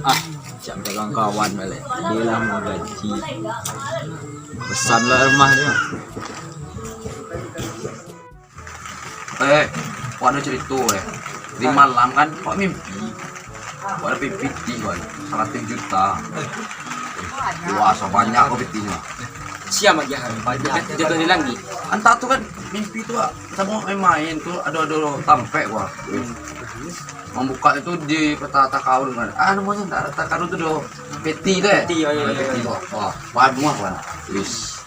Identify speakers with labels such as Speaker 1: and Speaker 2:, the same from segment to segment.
Speaker 1: Ah, jam kawan-kawan balik. Dia lah mau gaji. Pesan lah rumah dia.
Speaker 2: Kau ada cerita di malam kan, kau mimpi. Kau ada PPT kan, 100 juta. Wah, so banyak kau PPT-nya.
Speaker 3: Siapa aja hari banyak jatuh di langit.
Speaker 2: Entah tuh kan mimpi tuh, sama main tuh ada tampek gua. Membuka itu di peta takarun kan. Namanya enggak takarun tuh do peti tuh ya.
Speaker 3: Peti,
Speaker 2: Peti tuh. Wah, semua kan. List.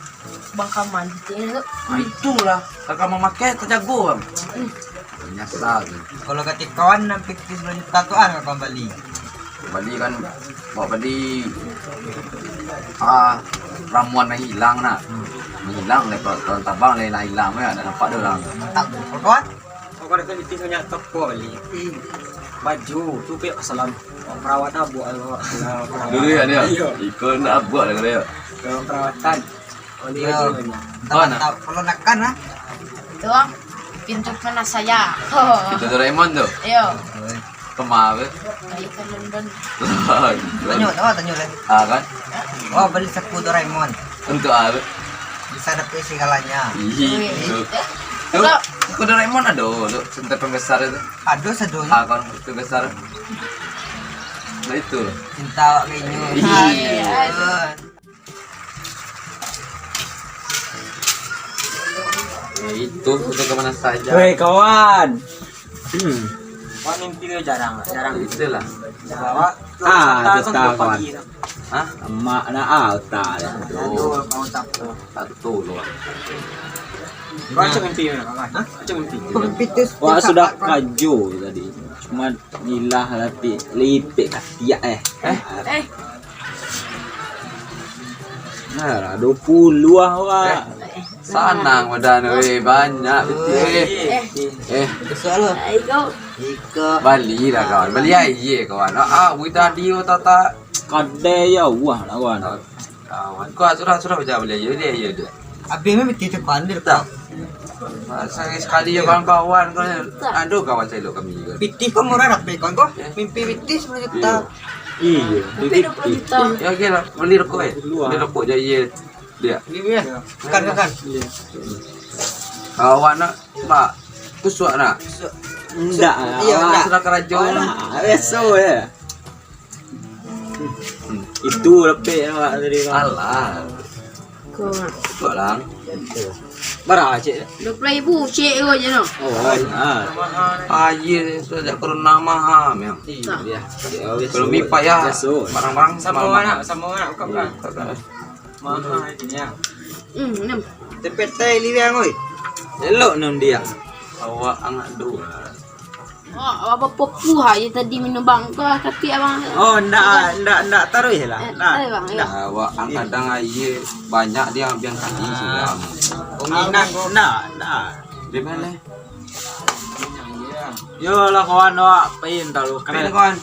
Speaker 4: Bangka mandi itu.
Speaker 2: Itulah kakak memakai terjago kan. Nyasar.
Speaker 5: Kalau ketika kawan nampak di 10 juta tuh kan kembali.
Speaker 2: Bali kan bawa Bali ramuan yang hilang nak. Menghilang lepas tabang lain hilang ya, ada nampak dia orang.
Speaker 5: Tak kawan.
Speaker 3: Kau ada kan itu banyak toko kali. Baju tu pihak salam perawatan buat
Speaker 2: Dulu ya dia. Ikon nak buat lah dia.
Speaker 3: perawatan.
Speaker 5: Kalau nakkan lah.
Speaker 4: Itu pintu mana saya.
Speaker 2: Itu Doraemon tuh.
Speaker 4: Ayo.
Speaker 2: Kemarin.
Speaker 4: Kayak ke London.
Speaker 5: Tanya lah.
Speaker 2: Kan?
Speaker 5: Oh beli saku Doraemon.
Speaker 2: Untuk apa?
Speaker 5: Bisa dapat segalanya.
Speaker 2: Tuh. Aku Doraemon ada tuh sentai pembesar itu.
Speaker 5: Aduh seduh.
Speaker 2: Kan itu besar. Nah itu loh.
Speaker 5: Cinta kayaknya.
Speaker 2: Itu kemana saja.
Speaker 1: Woi kawan.
Speaker 3: Kau mimpi dia jarang.
Speaker 2: Itulah.
Speaker 3: Bawa.
Speaker 1: Tetap kawan.
Speaker 2: Hah?
Speaker 1: Emak na auta.
Speaker 2: Aduh, satu loh.
Speaker 3: Kau macam mimpi mana kawan? Macam mimpi.
Speaker 1: Wah sudah kaju tadi. Cuma nilah tapi lipik katiak Nah, 20 wah.
Speaker 2: Sanang badan banyak betul.
Speaker 5: Soal
Speaker 4: Ayo.
Speaker 2: Bali lah kawan. Bali aje kawan. Kita dia tata
Speaker 1: Kade ya wah lah kawan.
Speaker 2: kawan. Kau sudah baca beli aje dia.
Speaker 5: Abi memang tidak pandai
Speaker 2: Tak. Saya sekali ya kawan-kawan kan. Aduh kawan saya lo kami juga.
Speaker 5: Piti kau murah dapat kawan kau. Mimpi piti 10 juta.
Speaker 1: Iya,
Speaker 4: Tapi 20 juta.
Speaker 2: Ya kira beli rokok Beli rokok je dia.
Speaker 5: Ini ya. Kan.
Speaker 2: Kawan nak Pak. Kusuk nak.
Speaker 1: Enggak.
Speaker 5: Iya,
Speaker 2: Sudah kerajaan.
Speaker 1: Eso ya. Itu lebih dari
Speaker 2: Alah.
Speaker 4: Kau
Speaker 2: Kusuk lah.
Speaker 1: berapa cik?
Speaker 4: 20.000 cek aja no.
Speaker 1: Oh,
Speaker 2: Aye sudah corona mahal ya.
Speaker 1: iya.
Speaker 2: Belum mipa ya. Barang-barang
Speaker 3: Sama
Speaker 2: mahal.
Speaker 3: anak buka kan. Mahal ini ya.
Speaker 4: 6.
Speaker 5: TPT liang oi.
Speaker 1: Elok nun dia.
Speaker 2: Awak anak dua.
Speaker 4: Oh, apa popu aja tadi minum bangka kaki abang.
Speaker 1: Oh, enggak taruh ya lah.
Speaker 4: Bang. Ya.
Speaker 2: Awak kadang aye banyak dia biang kaki sudah.
Speaker 1: Oh, enggak.
Speaker 2: Di mana?
Speaker 1: Yo lah kawan awak pain tahu
Speaker 2: Kena
Speaker 1: kena.
Speaker 2: kawan.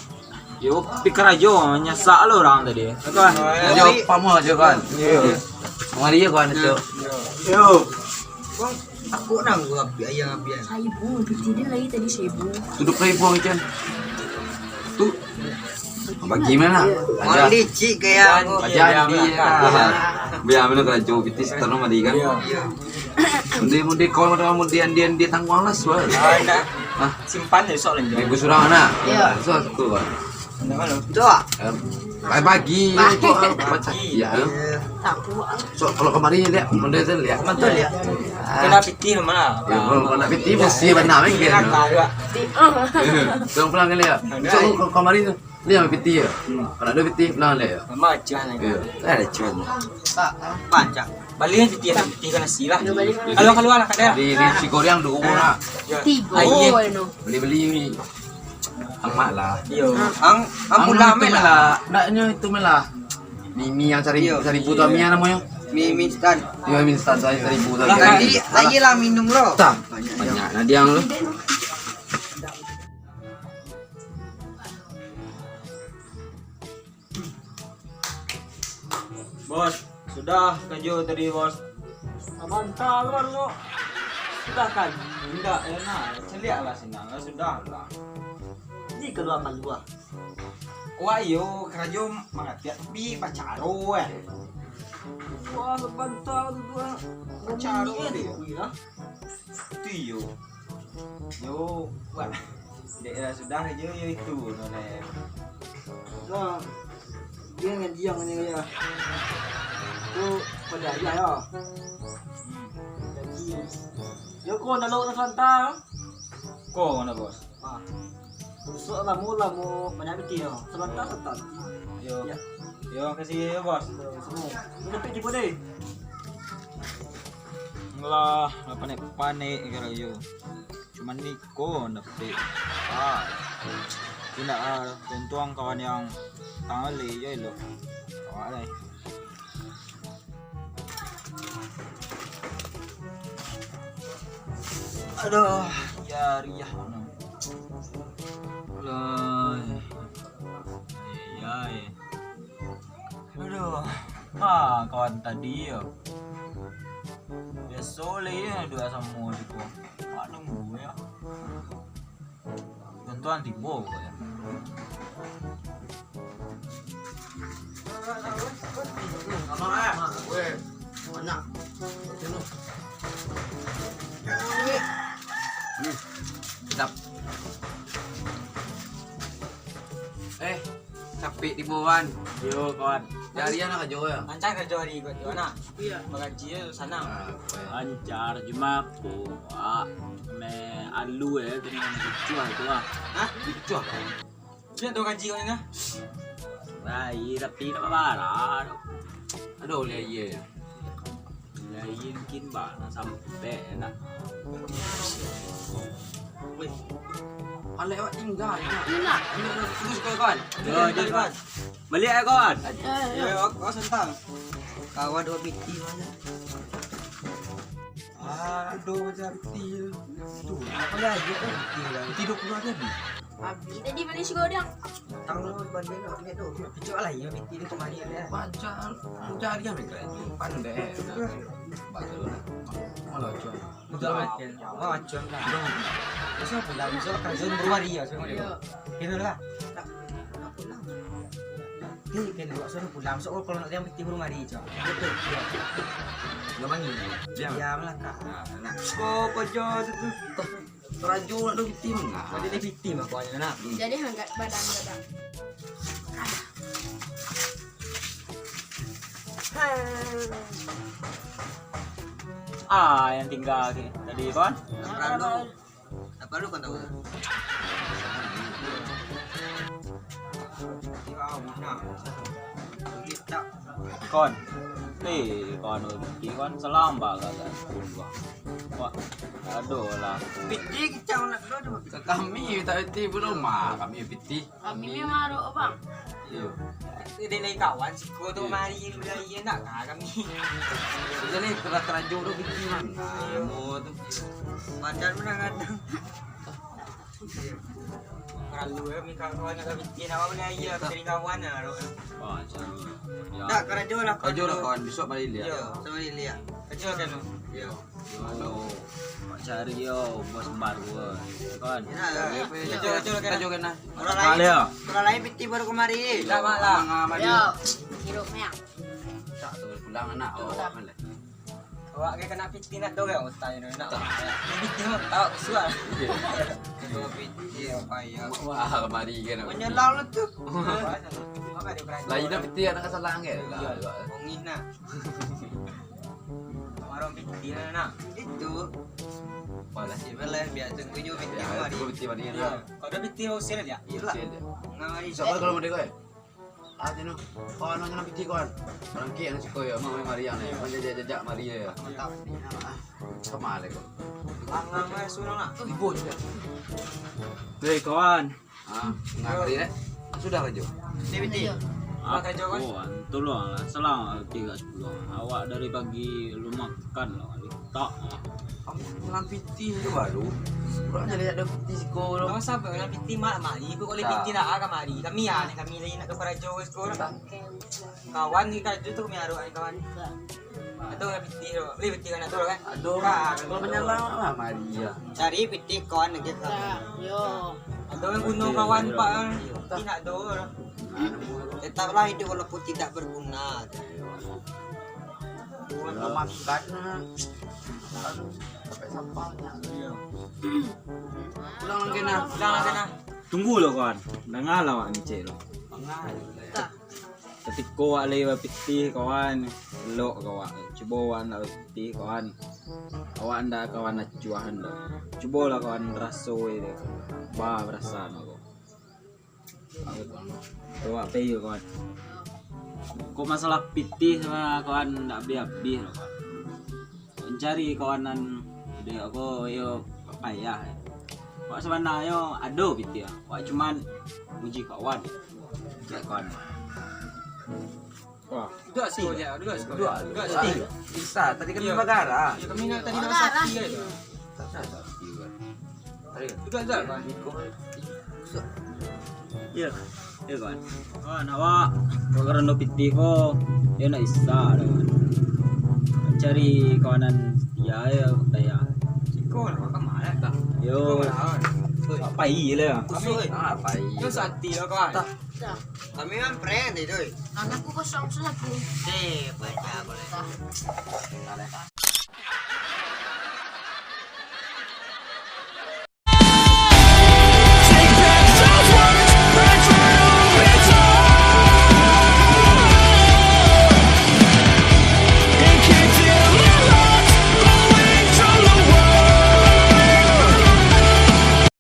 Speaker 1: Yo pikir aja nyesak lo orang tadi. Kawan.
Speaker 2: Ayo pamu aja kan. Mari ya kawan itu.
Speaker 1: Yo.
Speaker 5: Aku nang gua ayang abian.
Speaker 4: 1.000 piti dia lagi tadi 1.000.
Speaker 2: Duduk ribu ikan. Tuh. Bagi mana?
Speaker 5: Mau licik kayak aku.
Speaker 2: Aja dia. Biar mana kalau jauh itu setelah mandi kan. Mundi kau kemudian dia tanggung alas wah.
Speaker 3: Nah, simpan ya soalnya.
Speaker 2: Ibu surang anak.
Speaker 4: Iya.
Speaker 2: Satu kan.
Speaker 5: Tuh.
Speaker 2: Bagi. Baca. Ya.
Speaker 4: Takut.
Speaker 2: So kalau kemarin lihat, mundi tu lihat.
Speaker 5: Betul ya.
Speaker 3: Kena piti mana?
Speaker 2: Ya, kalau nak piti mesti benar kan. Kau pulang lihat. So kalau kemarin tu lihat piti ya. Kalau ada piti pulang lihat.
Speaker 3: Macam lagi.
Speaker 2: Ya. Ada cuan.
Speaker 5: Panjang.
Speaker 3: Balik piti kan sila. Kalau keluar lah kadang.
Speaker 2: Di si Koreang dulu nak
Speaker 4: 3 no.
Speaker 2: beli amat lah.
Speaker 3: Yo.
Speaker 5: Ang pula
Speaker 2: itu malah. Naknya itu malah. Mimi yang cari butuh Mia namanya.
Speaker 5: mie instan.
Speaker 2: Ya mie instan saya 1.000
Speaker 5: Lah tadi aja lah minum lo.
Speaker 2: Tak. Banyak nah dia lu.
Speaker 1: Bos, sudah kaju tadi bos. Mantap kan lo. Sudah kan? Enggak enak. Celiak lah senang. Sudah lah.
Speaker 5: Ini kedua. Wah yo kerajo mangatiat bi pacaro
Speaker 1: Wah, bantah tu tuh.
Speaker 5: Pacaro
Speaker 1: dia.
Speaker 5: dia. Itu yo. Yo, wah. Daerah sudah aja yo itu noleh.
Speaker 1: Nah, dia dengan jiang ini ya. Tu pada ayah ya. Jadi, yo kau nak laut Selatan.
Speaker 3: Kau mana bos?
Speaker 1: Ah. Besok lah mau banyak bikin ya. Selatan.
Speaker 3: Yo.
Speaker 1: Ya.
Speaker 3: Yo kasih ya bos.
Speaker 1: Semua. Ini pergi boleh.
Speaker 3: Lah, panik kira yo. Cuman Niko napi. Tidak tentuang kawan yang tanggali ya lo. Kawan lai. Aduh, ya riah mana. Lah. Iya. Aduh. Kawan tadi ya. Dia soleh ya dua sama Niko. Mana gue ya? Tentuan tibo ya.
Speaker 2: Mana? Sino? Sedap. Capek di bawah.
Speaker 3: Yo kawan.
Speaker 2: Dari anak aja ya.
Speaker 5: Lancar kerja di mana?
Speaker 4: Iya.
Speaker 5: Bagaji sana.
Speaker 3: Lancar cuma aku me alu dengan cuah itu
Speaker 5: Hah?
Speaker 2: Cuak.
Speaker 5: Dia tu gaji kau ni kan?
Speaker 3: Rai tapi tak barang.
Speaker 2: Aduh, lihat ye.
Speaker 3: Lain mungkin bana sampai nak.
Speaker 2: Alek awak tinggal.
Speaker 4: Ini nak.
Speaker 2: Terus kau kan.
Speaker 3: Yo, kawan. Balik kawan.
Speaker 5: Ya, kau sentang. Kawan dua biti mana? Aduh, macam biti. Tuh, apa lagi tu?
Speaker 2: Tidur keluar tadi.
Speaker 4: Habis tadi balik si godang.
Speaker 5: Tahu banding nak ni tu. Picu lah ya biti ni kemari ada.
Speaker 2: Baca, cari yang mereka itu pandai. Baca lah. Malah cuak.
Speaker 5: Betul kan? Wah, macam lah. Besok pulang, besok akan zoom berwari ya. Kena lah. Ni kena buat suruh pulang. Besok kalau nak lihat biti berwari je. Betul.
Speaker 2: Gak mandi.
Speaker 5: Diam lah kak.
Speaker 2: Nak.
Speaker 5: Kau pejat tu.
Speaker 2: Teraju nak duduk tim.
Speaker 5: Kau jadi biti mah kau nak.
Speaker 4: Jadi hangat badan godang.
Speaker 3: Yang tinggal tadi kawan.
Speaker 5: Apa lu kau tahu?
Speaker 3: Kawan. Kawan kawan selam bagai kan. Wah, aduh lah.
Speaker 5: Biti kicau nak dulu.
Speaker 2: Kami tak piti belum mah. Kami piti.
Speaker 4: Kami memang maruk bang.
Speaker 2: Iyo.
Speaker 5: Dia naik kawan si kau tu mari dia nak kami.
Speaker 2: Jadi teraju duduk piti man. Mau tu.
Speaker 5: Badan mana kadang. Kalau ya mi kawan nak biti nak apa ni ya cari kawan lah.
Speaker 3: Wah, cari.
Speaker 5: Tak kerja lah.
Speaker 2: Kerja lah kawan besok balik lihat.
Speaker 5: Yo, sama lihat. Kerja kan lu.
Speaker 2: Yo.
Speaker 3: Halo. Cari yo bos baru kan.
Speaker 5: Kerja kan.
Speaker 2: Kerja kan.
Speaker 5: Orang
Speaker 3: Kali
Speaker 5: lain.
Speaker 3: ya.
Speaker 5: Orang lain biti baru kemari. Tak malah.
Speaker 4: Yo. Hirup meang.
Speaker 2: Tak tu pulang anak. Oh, mana?
Speaker 5: Awak ke kena biti nak dong ya tanya nak. Biti mah tahu kesual. Dua biti apa ya.
Speaker 2: Wah, kemari kan.
Speaker 5: Menyelau lu tu. Apa dia berani?
Speaker 2: Lain dah piti anak kesalang ke? Lah.
Speaker 5: Ongin nak. Marong biti nak. Itu. Wala si Bella biar tunggu biti
Speaker 2: Ya,
Speaker 5: kemari.
Speaker 2: tu piti mari
Speaker 5: Ya.
Speaker 2: kan.
Speaker 5: Kau dah biti usil dia.
Speaker 2: Iya.
Speaker 5: Ngamari.
Speaker 2: Siapa kalau mau dek? Ah, tu. Oh, nanya piti kawan. Orang ki anak siko ya, mau mari yang ni. Mana jajak mari ya.
Speaker 5: Mantap.
Speaker 2: Sama le ko.
Speaker 5: Langang mai suno nak.
Speaker 2: Ibu juga.
Speaker 3: Hei kawan.
Speaker 2: Ah, ngari dek. Sudah kerja.
Speaker 5: Dia biti. Makan jauh kan?
Speaker 3: Kawan, tolong lah. Selang 3.10. Awak dari pagi lu makan lah. Tak.
Speaker 2: Pulang piti tu baru. Orang jadi ada piti siko.
Speaker 5: Kau sabar nak biti mak mari. Kau boleh biti nak akan mari. Kami ya ni kami lagi nak ke Parajo sekolah. Kawan ni kerja tu kami aru kawan. Atau nak biti tu. Boleh biti kan tu kan?
Speaker 2: Aduh, kalau menyalang lah mari ya.
Speaker 5: Cari biti kawan nak kita.
Speaker 4: Yo.
Speaker 5: Atau yang bunuh kawan pak. Tidak do. Tetaplah hidup walaupun tidak berguna.
Speaker 2: Bukan memakan. Aduh, sampai sampahnya. Pulang lagi nah.
Speaker 5: Pulang lagi nah.
Speaker 1: Tunggu lo kawan. Dah ngalah wak ni cik lo.
Speaker 4: Tak.
Speaker 1: Ketika wak lewat piti kawan. Elok kawan. Cuba wak nak piti kawan. Awak anda kawan nak cuah anda. Cuba lah kawan rasa itu. Wah berasa nak kau. Tu wak payu kawan. Kau masalah piti sama kawan nak habis-habis lo kawan. Mencari kawanan dia aku yo payah. Wak sebenarnya ada piti ah. Wak cuman muji kawan. Ya kawan. Wah,
Speaker 5: Dua sekolah je, dua sekolah. Dua
Speaker 2: Dua.
Speaker 5: tiga.
Speaker 2: Bisa, tadi kan bagara.
Speaker 5: Ya kami nak tadi nama
Speaker 4: Darah.
Speaker 5: sapi itu. Juga juga kan.
Speaker 1: iya. Iya kawan. Kawan awak karena piti ko ya nak isa kawan. Mencari kawanan setia ya kayak
Speaker 5: Sekolah makan mana tak?
Speaker 1: yo apa iya lah.
Speaker 5: Kami
Speaker 2: Apa ini?
Speaker 5: yang sati lah kawan.
Speaker 4: Tak.
Speaker 5: Kami kan friend itu.
Speaker 4: Anakku 01.
Speaker 5: Baca boleh.
Speaker 4: Tak.